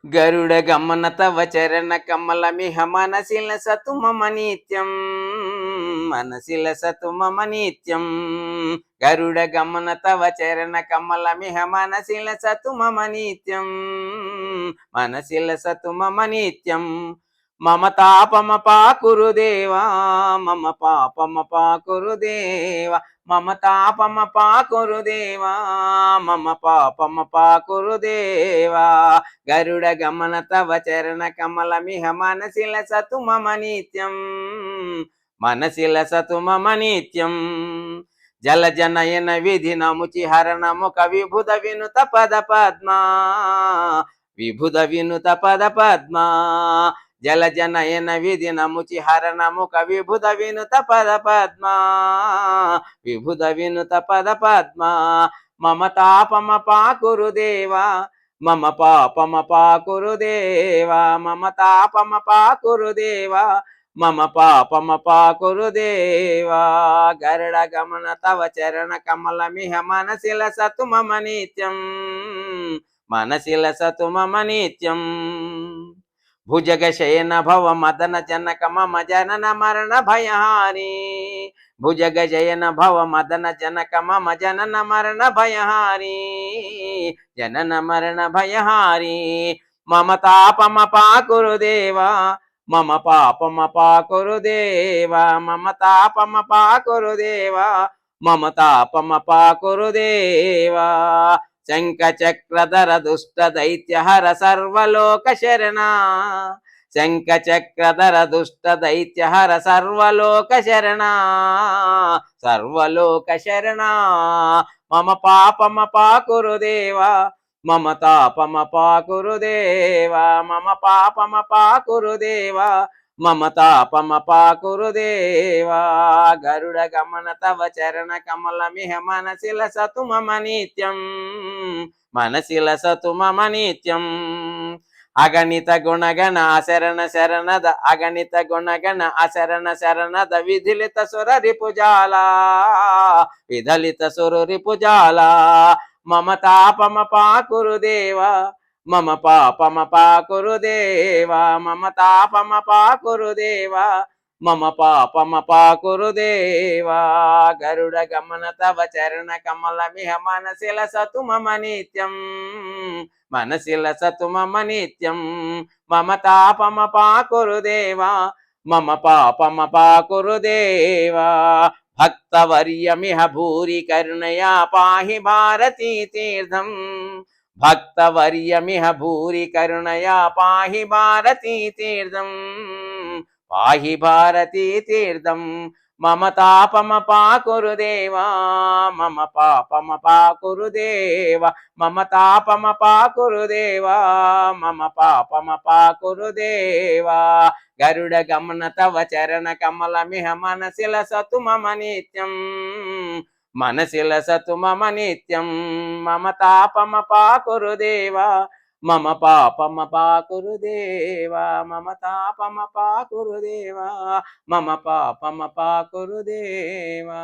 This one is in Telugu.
గరుడ గమన తవ చరణ కమలమిహ మనసిల సతు మమ నిత్యం, మనసిల సతు మమ నిత్యం. గరుడ గమన తవ చరణ కమలమిహ మనసిల సతు మమ నిత్యం, మనసిల సతు మమ నిత్యం. మమ తాపమ పాకురు దేవా, మమ పాపమ పాకురు దేవా, మమ తాపమ పాకురు దేవా, మమ పాపమ పాకురు దేవా. గరుడ గమన తవ చరణ కమలమిహ మనసిల సతు మమ నిత్యం, మనసిల సతు మమ నిత్యం. జల జనయన విధి నముచి హరణముఖ విభుద వినుత పద పద్మా, విభుద వినుత పద పద్మా. జల జనయన విధి నముచి హరణముఖ విభుద వినుత పద పద్మా, విభుద వినుత పద పద్మా. మమ తాపమ పాకురు దేవా, మమ పాపమ పాకురు దేవా, మమ తాపమ పాకురు దేవా, మమ పాపమ పాకురు దేవా. గరుడ గమన తవ చరణ కమలమిహ మనసిల సతు మమ నిత్యం, మనసిల సతు మమ నిత్యం. భుజగ శయన భవ మదన జనక మమ జనన మరణ భయహారి, భుజగ జయన భవ మదన జనక మమ జనన మరణ భయహారి, జనన మరణ భయహారి. మమ తాపమ పాకురు దేవా, మమ పాపమ పాకురు దేవా, మమ తాపమ పాకురు దేవా, మమ తాపమ పాకురు దేవా. శంఖ చక్రధర దుష్ట దైత్య హర సర్వలోక శరణ, శంఖ చక్రధర దుష్ట దైత్య హర సర్వలోక శరణ, సర్వలోక శరణ. మమ పాపమ పాకురు దేవా, మమ తాపమ పాకురు దేవా, మమ పాపమ పాకురు దేవా, మమ తాపమ పాకురు దేవా. గరుడ గమన తవ చరణ కమలమిహ మనసిల సతు మమ నిత్యం, మనసిల సతు మమ నిత్యం. అగణిత గుణగణ శరణ శరణద, అగణిత గుణగణ అశరణ శరణద విధిలిత సుర రిపుజాల, విధలిత సురు రిపుజాల. మమ తాపమ పాకురు దేవా, మమ పాపమ పాకురు దేవా, మమ తాపమ పాకురు దేవా, మమ పాపమ పాకురు దేవా. గరుడ గమన తవ చరణ కమలమిహ మనసిల సతు మమ నిత్యం, మనసిల సతు మమ నిత్యం. మమ తాపమ పాకురు దేవా, మమ పాపమ పాకురు దేవా. భక్తవర్యమిహ భూరి కరుణయా పాహి భారతీ తీర్థం, భక్తవర్యమిహ భూరి కరుణయా పాహి భారతీ తీర్థం, పాహి భారతీ తీర్థం. మమ తాపమ పాకురు దేవా, మమ పాపమ పాకురు దేవా, మమ తాపమ పాకురు దేవా, మమ పాపమ పాకురు దేవా. గరుడ గమన తవ చరణ కమలమిహ మనసిల సతు మమ నిత్యం, మనసిల సతు మమ నిత్యం. మమ తాపమ పాకురు దేవా, మమ పాపమ పాకురు దేవా, మమ తాపమ పాకురు దేవా, మమ పాపమ పాకురు దేవా.